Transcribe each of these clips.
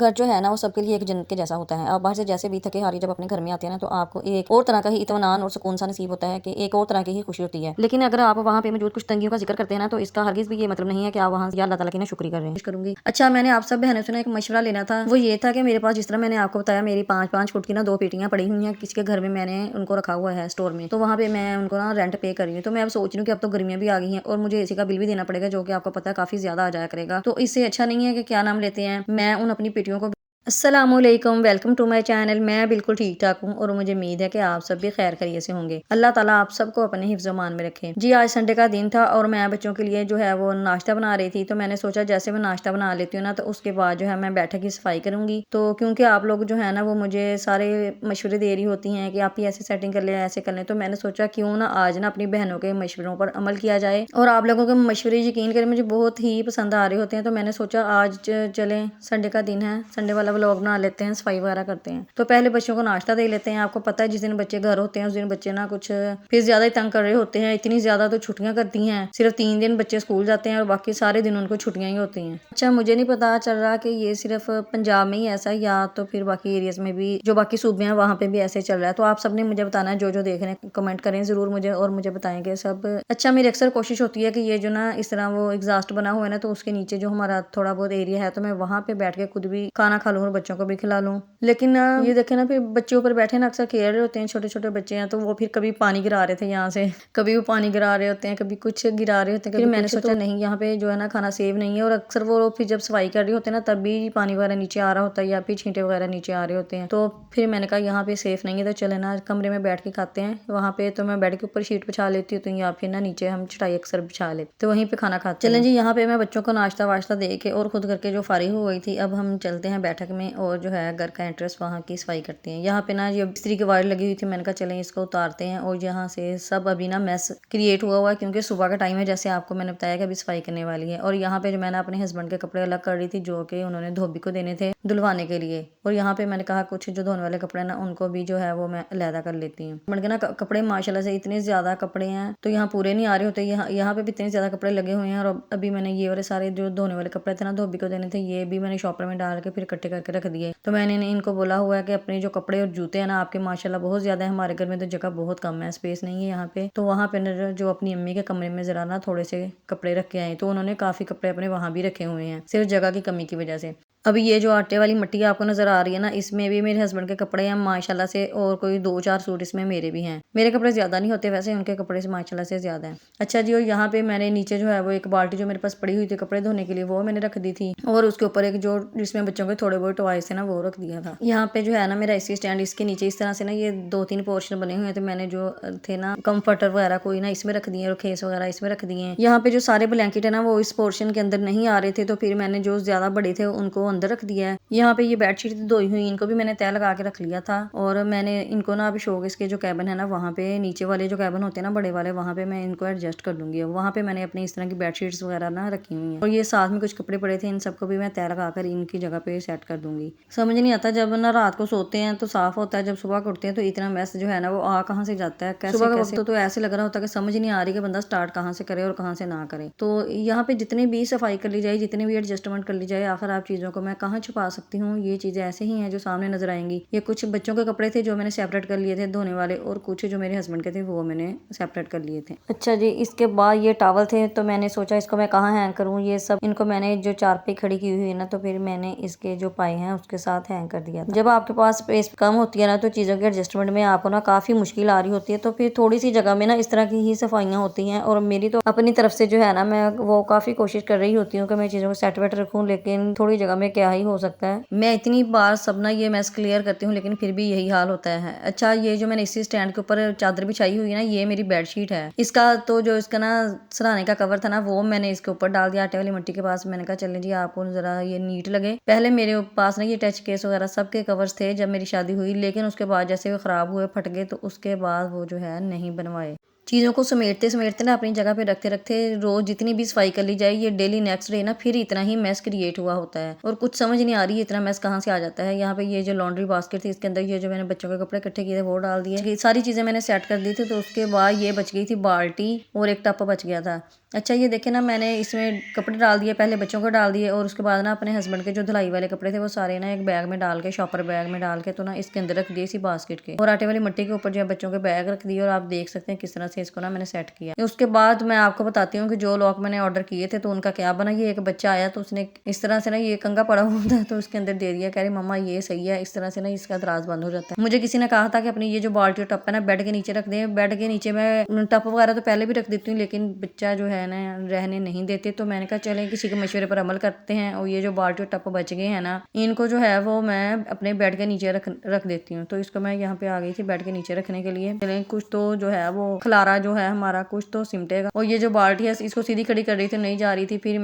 घर जो है ना वो सबके लिए एक जन्नत के जैसा होता है। आप बाहर से जैसे भी थके हारी जब अपने घर में आते हैं ना तो आपको एक और तरह का ही इत्मीनान और सुकून सा नसीब होता है कि एक और तरह की ही खुशी होती है। लेकिन अगर आप वहाँ पे मौजूद कुछ तंगियों का जिक्र करते हैं ना तो इसका हरगिज भी ये मतलब नहीं है कि आप वहाँ या अल्लाह ताला की ना शुक्री कर रहे हैं करूंगी। अच्छा, मैंने आप सब बहनों से ना एक मशवरा लेना था। वो ये था कि मेरे पास जिस तरह मैंने आपको बताया मेरी 5-5 फुट की ना 2 पेटियां पड़ी हुई हैं किसी के घर में, मैंने उनको रखा हुआ है स्टोर में, तो वहाँ पे मैं उनको ना रेंट पे कर रही हूँ। तो मैं अब सोच रही हूँ कि अब तो गर्मियां भी आ गई हैं और मुझे एसी का बिल भी देना पड़ेगा जो कि आपको पता है काफी ज्यादा आ जाया करेगा। तो इससे अच्छा नहीं है कि क्या नाम लेते हैं मैं उन अपनी पेटियों को। अस्सलामुअलैकुम, वेलकम टू माय चैनल। मैं बिल्कुल ठीक ठाक हूँ और मुझे उम्मीद है कि आप सब भी खैर खैरियत से होंगे। अल्लाह ताला आप सबको अपने हिफ्ज़-ओ-मान में रखे। जी, आज संडे का दिन था और मैं बच्चों के लिए जो है वो नाश्ता बना रही थी। तो मैंने सोचा जैसे मैं नाश्ता बना लेती हूँ ना तो उसके बाद जो है मैं बैठक की सफाई करूंगी। तो क्योंकि आप लोग जो है ना वो मुझे सारे मशवरे दे रही होती हैं कि आप ही ऐसे सेटिंग कर लें, ऐसे कर लें, तो मैंने सोचा क्यों ना आज ना अपनी बहनों के मशवरों पर अमल किया जाए। और आप लोगों के मशवरे यकीन करें मुझे बहुत ही पसंद आ रहे होते हैं। तो मैंने सोचा आज चलें, संडे का दिन है, संडे वाला व्लॉग बना लेते हैं, सफाई वगैरह करते हैं। तो पहले बच्चों को नाश्ता दे लेते हैं। आपको पता है जिस दिन बच्चे घर होते हैं उस दिन बच्चे ना कुछ फिर ज्यादा ही तंग कर रहे होते हैं। इतनी ज्यादा तो छुट्टियां करती हैं, सिर्फ 3 दिन बच्चे स्कूल जाते हैं और बाकी सारे दिन उनको छुट्टियां ही होती हैं। अच्छा, मुझे नहीं पता चल रहा कि ये सिर्फ पंजाब में ही ऐसा है या तो फिर बाकी एरियाज में भी, जो बाकी सूबे हैं वहाँ पे भी ऐसे चल रहा है। तो आप सबने मुझे बताना है, जो देख रहे हैं कमेंट करें जरूर मुझे और मुझे बताएंगे सब। अच्छा, मेरी अक्सर कोशिश होती है कि ये जो ना इस तरह वो एग्जॉस्ट बना हुआ है ना तो उसके नीचे जो हमारा थोड़ा बहुत एरिया है तो मैं वहाँ पे बैठ के खुद भी खाना खा लूँ और बच्चों को भी खिला लूँ। लेकिन ये देखे ना फिर बच्चे ऊपर बैठे ना अक्सर खेल रहे होते हैं, छोटे छोटे बच्चे हैं, तो वो फिर कभी पानी गिरा रहे थे यहाँ से, कभी वो पानी गिरा रहे होते हैं, कभी कुछ गिरा रहे होते हैं। फिर मैंने सोचा नहीं, यहाँ पे जो है ना खाना सेव नहीं है। और अक्सर वो फिर जब सफाई कर रही होते हैं ना तब भी पानी वगैरह नीचे आ रहा होता है या फिर छींटे वगैरह नीचे आ रहे होते हैं। तो फिर मैंने कहा यहाँ पे सेफ नहीं है तो चले ना कमरे में बैठ के खाते हैं। वहाँ पे तो मैं बेड के ऊपर शीट बिछा लेती हूँ तो या फिर ना नीचे हम चटाई अक्सर बिछा लेते तो वहीं पे खाना खाते हैं। चलें जी, यहाँ पे मैं बच्चों को नाश्ता वाश्ता दे के और खुद करके जो फारिग हो गई थी, अब हम चलते हैं बैठक में और जो है घर का एंट्रेंस वहाँ की सफाई करते हैं। यहाँ पे ना ये बिस्तरी की वायर लगी हुई थी, मैंने कहा चलें इसको उतारते हैं। और यहाँ से सब अभी ना मैस क्रिएट हुआ हुआ है क्योंकि सुबह का टाइम है, जैसे आपको मैंने बताया कि अभी सफाई करने वाली है। और यहाँ पे जो मैंने अपने हस्बैंड के कपड़े अलग कर रही थी जो कि उन्होंने धोबी को देने थे धुलवाने के लिए। और यहाँ पे मैंने कहा कुछ जो धोने वाले कपड़े ना उनको भी जो है वो मैं अलहदा कर लेती हूँ। मैंने कहा ना कपड़े माशाल्लाह से इतने ज्यादा कपड़े हैं तो यहाँ पूरे नहीं आ रहे होते। यहाँ पे भी इतने ज्यादा कपड़े लगे हुए हैं। और अभी मैंने ये वाले सारे जो धोने वाले कपड़े थे ना धोबी को देने थे, ये भी मैंने शॉपर में डाल के फिर इकट्ठे करके रख दिए। तो मैंने इनको बोला हुआ है कि अपने जो कपड़े और जूते हैं ना आपके माशाल्लाह बहुत ज्यादा है, हमारे घर में तो जगह बहुत कम है, स्पेस नहीं है यहाँ पे। तो वहाँ पे जो अपनी अम्मी के कमरे में जरा ना थोड़े से कपड़े रख के आए तो उन्होंने काफी कपड़े अपने वहाँ भी रखे हुए हैं सिर्फ जगह की कमी की वजह से। अभी ये जो आटे वाली मट्टी आपको नजर आ रही है ना इसमें भी मेरे हस्बैंड के कपड़े हैं माशाल्लाह से, और कोई 2-4 सूट इसमें मेरे भी हैं। मेरे कपड़े ज्यादा नहीं होते वैसे, उनके कपड़े से माशाल्लाह से ज्यादा है। अच्छा जी, और यहाँ पे मैंने नीचे जो है वो एक बाल्टी जो मेरे पास पड़ी हुई थी कपड़े धोने के लिए वो मैंने रख दी थी और उसके ऊपर एक जो जिसमें बच्चों के थोड़े बहुत टॉयज थे ना वो रख दिया था। यहाँ पे जो है ना मेरा एसी स्टैंड, इसके नीचे इस तरह से ना ये 2-3 पोर्शन बने हुए थे। मैंने जो थे ना कंफर्टर वगैरह कोई ना इसमें रख दिए और खेस वगैरह इसमें रख दिए हैं। यहाँ पे जो सारे ब्लैंकेट है ना वो इस पोर्शन के अंदर नहीं आ रहे थे तो फिर मैंने जो ज्यादा बड़े थे उनको अंदर रख दिया है। यहाँ पे ये बेडशीट धोई हुई इनको भी मैंने तय लगा के रख लिया था। और मैंने इनको ना अभी शोकेस के जो कैबिन है ना वहाँ पे नीचे वाले जो कैबिन होते हैं ना बड़े वाले, वहाँ पे मैं इनको एडजस्ट कर लूंगी। वहाँ पे मैंने अपनी इस तरह की बेडशीट्स वगैरह ना रखी हुई हैं। और ये साथ में कुछ कपड़े पड़े थे इन सबको भी मैं तय लगाकर इनकी जगह पे सेट कर दूंगी। समझ नहीं आता, जब ना रात को सोते हैं तो साफ होता है, जब सुबह उठते हैं तो इतना मैस जो है ना वो आ कहाँ से जाता है। कैसे सुबह का वक्त तो ऐसे लग रहा होता है कि समझ नहीं आ रही कि बंदा स्टार्ट कहाँ से करे और कहाँ से ना करे। तो यहाँ पे जितनी भी सफाई कर ली जाए, जितनी भी एडजस्टमेंट कर ली जाए, आखिर आप चीजों को मैं कहाँ छुपा सकती हूँ। ये चीजें ऐसे ही हैं जो सामने नजर आएंगी। ये कुछ बच्चों के कपड़े थे जो मैंने सेपरेट कर लिए थे धोने वाले, और कुछ जो मेरे हस्बैंड के थे वो मैंने सेपरेट कर लिए थे। अच्छा जी, इसके बाद ये टॉवल थे तो मैंने सोचा इसको मैं कहाँ हैंग करूँ। ये सब इनको मैंने जो चारपाई खड़ी की हुई है ना तो फिर मैंने इसके जो पाए हैं उसके साथ हैंग कर दिया था। जब आपके पास स्पेस कम होती है ना तो चीजों के एडजस्टमेंट में आपको ना काफी मुश्किल आ रही होती है, तो फिर थोड़ी सी जगह में ना इस तरह की ही सफाइयाँ होती हैं। और मेरी तो अपनी तरफ से जो है ना मैं वो काफी कोशिश कर रही होती हूँ कि मैं चीजों को सेट वेट रखूँ, लेकिन थोड़ी जगह में क्या ही हो सकता है। मैं इतनी बार सब ना ये मैस क्लियर करती हूँ लेकिन फिर भी यही हाल होता है। अच्छा, ये जो मैंने इसी स्टैंड के ऊपर चादर बिछाई हुई है ना ये मेरी बेडशीट है। इसका तो जो इसका ना सराहने का कवर था ना वो मैंने इसके ऊपर डाल दिया आटे वाली मिट्टी के पास। मैंने कहा चलें जी आपको जरा ये नीट लगे। पहले मेरे पास ना ये टच केस वगैरह सबके कवर्स थे जब मेरी शादी हुई, लेकिन उसके बाद जैसे वो खराब हुए फट गए तो उसके बाद वो जो है नहीं बनवाए। चीज़ों को समेटते समेटते ना अपनी जगह पे रखते रखते रोज जितनी भी सफाई कर ली जाए ये डेली नेक्स्ट डे ना फिर इतना ही मैस क्रिएट हुआ होता है और कुछ समझ नहीं आ रही है इतना मैस कहाँ से आ जाता है। यहाँ पे ये जो लॉन्ड्री बास्केट थी इसके अंदर ये जो मैंने बच्चों के कपड़े इकट्ठे किए थे वो डाल दिए, सारी चीजें मैंने सेट कर दी थी। तो उसके बाद ये बच गई थी बाल्टी और एक टप बच गया था। अच्छा ये देखें ना, मैंने इसमें कपड़े डाल दिए, पहले बच्चों को डाल दिए और उसके बाद ना अपने हस्बैंड के जो धुलाई वाले कपड़े थे वो सारे ना एक बैग में डाल के, शॉपर बैग में डाल के, तो ना इसके अंदर रख दिए इसी बास्केट के, और आटे वाली मट्टी के ऊपर जो है बच्चों के बैग रख दिए। और आप देख सकते हैं किस तरह से इसको ना मैंने सेट किया। उसके बाद मैं आपको बताती हूँ कि जो लॉक मैंने ऑर्डर किए थे तो उनका क्या बना। ये एक बच्चा आया तो उसने इस तरह से ना, ये कंगा पड़ा हुआ था तो उसके अंदर दे दिया, कह रही मम्मा ये सही है। इस तरह से ना इसका दराज बंद हो जाता है। मुझे किसी ने कहा था कि अपनी ये जो बाल्टी और टप है ना बेड के नीचे रख दें। बेड के नीचे मैं टप वगैरह तो पहले भी रख देती हूँ, लेकिन बच्चा जो है ना रहने नहीं देते, तो मैंने कहा चले किसी के मशवरे पर अमल करते हैं। और ये जो बाल्टी और टप बच गए हैं ना, इनको जो है वो मैं अपने बेड के नीचे रख देती हूँ। तो इसको मैं यहाँ पे आ गई थी बेड के नीचे रखने के लिए। चले कुछ तो जो है वो खलारा जो है हमारा कुछ तो सिमटेगा। और ये जो बाल्टी है इसको सीधी खड़ी कर रही थी, नहीं जा रही थी। फिर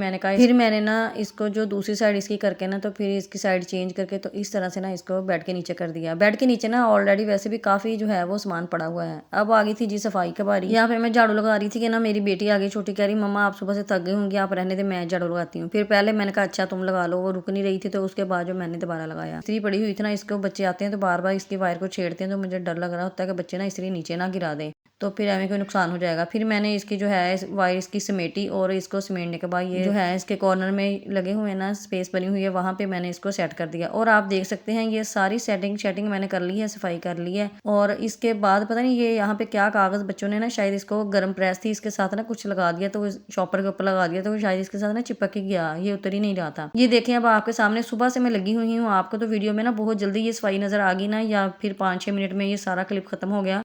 मैंने ना इसको जो दूसरी साइड इसकी करके ना, तो फिर इसकी साइड चेंज करके तो इस तरह से ना इसको बेड के नीचे कर दिया। बेड के नीचे ना ऑलरेडी वैसे भी काफी जो है वो सामान पड़ा हुआ है। अब आ गई थी जी सफाई की बारी। यहाँ पे मैं झाड़ू लगा रही थी कि ना मेरी बेटी आ गई छोटी, कह रही मम्मा आप सुबह से थक गई होंगी, आप रहने दे मैं झाड़ू लगाती हूँ। फिर पहले मैंने कहा अच्छा तुम लगा लो, वो रुक नहीं रही थी, तो उसके बाद जो मैंने दोबारा लगाया। इस्त्री पड़ी हुई थी ना, इसको बच्चे आते हैं तो बार बार इसकी वायर को छेड़ते हैं, तो मुझे डर लग रहा होता है कि बच्चे ना इस्त्री नीचे ना गिरा दें, तो फिर हमें कोई नुकसान हो जाएगा। फिर मैंने इसकी जो है वायर इसकी समेटी, और इसको समेटने के बाद ये जो है इसके कॉर्नर में लगे हुए ना स्पेस बनी हुई है, वहां पे मैंने इसको सेट कर दिया। और आप देख सकते हैं ये सारी सेटिंग मैंने कर ली है, सफाई कर ली है। और इसके बाद पता नहीं ये यहाँ पे क्या कागज बच्चों ने ना, शायद इसको गर्म प्रेस थी इसके साथ ना कुछ लगा दिया, तो शॉपर के ऊपर लगा दिया, तो शायद इसके साथ ना चिपक ही गया, ये उतर ही नहीं रहा था। ये देखें अब आपके सामने सुबह से मैं लगी हुई हूँ। आपको तो वीडियो में ना बहुत जल्दी ये सफाई नजर आ गई ना, या फिर 5-6 मिनट में ये सारा क्लिप खत्म हो गया।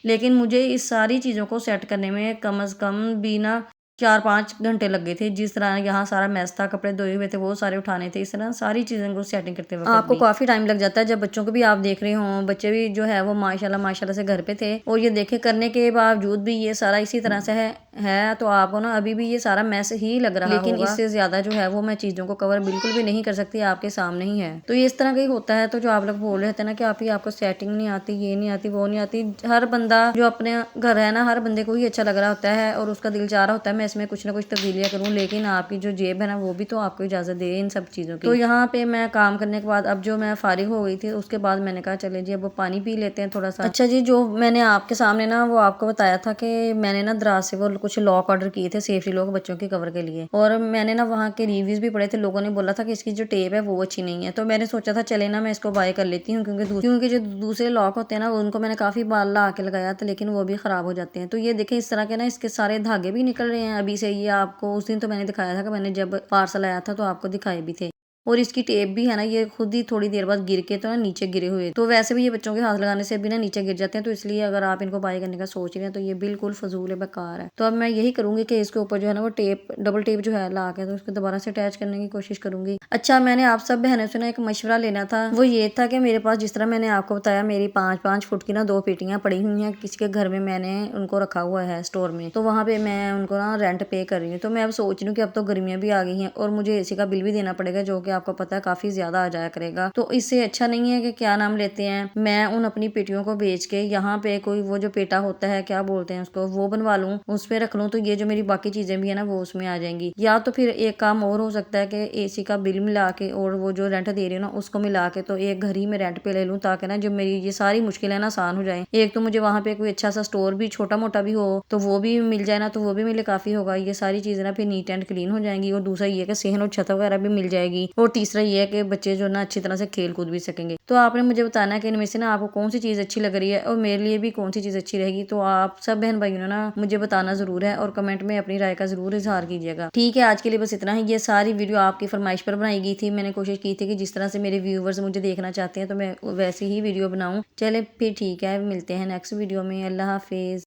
लेकिन मुझे इस सारी चीज़ों को सेट करने में कम से कम भी ना 4-5 घंटे लग गए थे। जिस तरह यहाँ सारा मैस था, कपड़े धोए हुए थे वो सारे उठाने थे, इस तरह सारी चीज़ों को सेटिंग करते वक्त आपको काफ़ी टाइम लग जाता है। जब बच्चों को भी आप देख रहे हों, बच्चे भी जो है वो माशाल्लाह से घर पे थे, और ये देखे करने के बावजूद भी ये सारा इसी तरह से है तो आपको ना अभी भी ये सारा मैस ही लग रहा लेकिन होगा। इससे ज़्यादा जो है वो मैं चीज़ों को कवर बिल्कुल भी नहीं कर सकती, आपके सामने ही है। तो ये इस तरह का ही होता है। तो जो आप लोग बोल रहे थे ना कि आपको सेटिंग नहीं आती, ये नहीं आती, वो नहीं आती, हर बंदा जो अपने घर है ना, हर बंदे को ही अच्छा लग रहा होता है और उसका दिल चाह रहा होता है मैं इसमें कुछ ना कुछ तब्दीलियां करूँ, लेकिन आपकी जो जेब है ना वो भी तो आपको इजाजत दे इन सब चीज़ों की। तो यहाँ पे मैं काम करने के बाद अब जो मैं फारिग हो गई थी, उसके बाद मैंने कहा चले जी अब पानी पी लेते हैं थोड़ा सा। अच्छा जी, जो मैंने आपके सामने ना वो आपको बताया था कि मैंने ना दराज से वो कुछ लॉक ऑर्डर किए थे, सेफ्टी लॉक बच्चों के कवर के लिए, और मैंने ना वहाँ के रिव्यूज भी पढ़े थे। लोगों ने बोला था कि इसकी जो टेप है वो अच्छी नहीं है, तो मैंने सोचा था चले ना मैं इसको बाय कर लेती हूँ, क्योंकि जो दूसरे लॉक होते हैं ना उनको मैंने काफी बार ला के लगाया था, लेकिन वो भी खराब हो जाते हैं। तो ये देखें इस तरह के ना इसके सारे धागे भी निकल रहे हैं अभी से। ये आपको उस दिन तो मैंने दिखाया था कि मैंने जब पार्सल आया था तो आपको दिखाए भी थे। और इसकी टेप भी है ना, ये खुद ही थोड़ी देर बाद गिर के तो ना नीचे गिरे हुए, तो वैसे भी ये बच्चों के हाथ लगाने से भी ना नीचे गिर जाते हैं। तो इसलिए अगर आप इनको बाय करने का सोच रहे हैं तो ये बिल्कुल फजूल है, बेकार है। तो अब मैं यही करूंगी कि इसके ऊपर जो है ना वो टेप, डबल टेप जो है ला के, तो उसको दोबारा से अटैच करने की कोशिश करूंगी। अच्छा, मैंने आप सब बहनों से ना एक मशवरा लेना था। वो ये था कि मेरे पास जिस तरह मैंने आपको बताया मेरी 5-5 फुट की ना 2 पेटियां पड़ी हुई हैं, किसी के घर में मैंने उनको रखा हुआ है स्टोर में, तो वहां पे मैं उनको ना रेंट पे कर रही हूँ। तो मैं अब सोच रही हूँ कि अब तो गर्मियां भी आ गई हैं और मुझे एसी का बिल भी देना पड़ेगा, जो कि आपको पता है काफी ज्यादा आ जाया करेगा। तो इससे अच्छा नहीं है कि क्या नाम लेते हैं, मैं उन अपनी पेटियों को बेच के यहाँ पे कोई वो जो पेटा होता है क्या बोलते हैं उसको, वो बनवा लूँ, उस पे रख लूँ, तो ये जो मेरी बाकी चीजें भी है ना वो उसमें आ जाएंगी। या तो फिर एक काम और हो सकता है कि एसी का बिल मिला के और वो जो रेंट दे रही हूँ ना उसको मिला के तो एक घर ही में रेंट पे ले लूँ, ताकि ना जो मेरी ये सारी मुश्किलें ना आसान हो जाए। एक तो मुझे वहाँ पे कोई अच्छा सा स्टोर भी छोटा मोटा भी हो तो वो भी मिल जाए ना, तो वो भी मेरे काफी होगा। ये सारी चीजें ना फिर नीट एंड क्लीन हो जाएंगी, और दूसरा ये कि सेहन और छत वगैरह भी मिल जाएगी, और तीसरा ये है कि बच्चे जो ना अच्छी तरह से खेल कूद भी सकेंगे। तो आपने मुझे बताना है कि इनमें से ना आपको कौन सी चीज़ अच्छी लग रही है और मेरे लिए भी कौन सी चीज़ अच्छी रहेगी। तो आप सब बहन भाइयों ने ना मुझे बताना ज़रूर है और कमेंट में अपनी राय का ज़रूर इजहार कीजिएगा। ठीक है, आज के लिए बस इतना ही। ये सारी वीडियो आपकी फरमाइश पर बनाई गई थी। मैंने कोशिश की थी कि जिस तरह से मेरे व्यूवर्स मुझे देखना चाहते हैं तो मैं वैसी ही वीडियो बनाऊँ। चले फिर ठीक है, मिलते हैं नेक्स्ट वीडियो में। अल्लाह हाफिज़।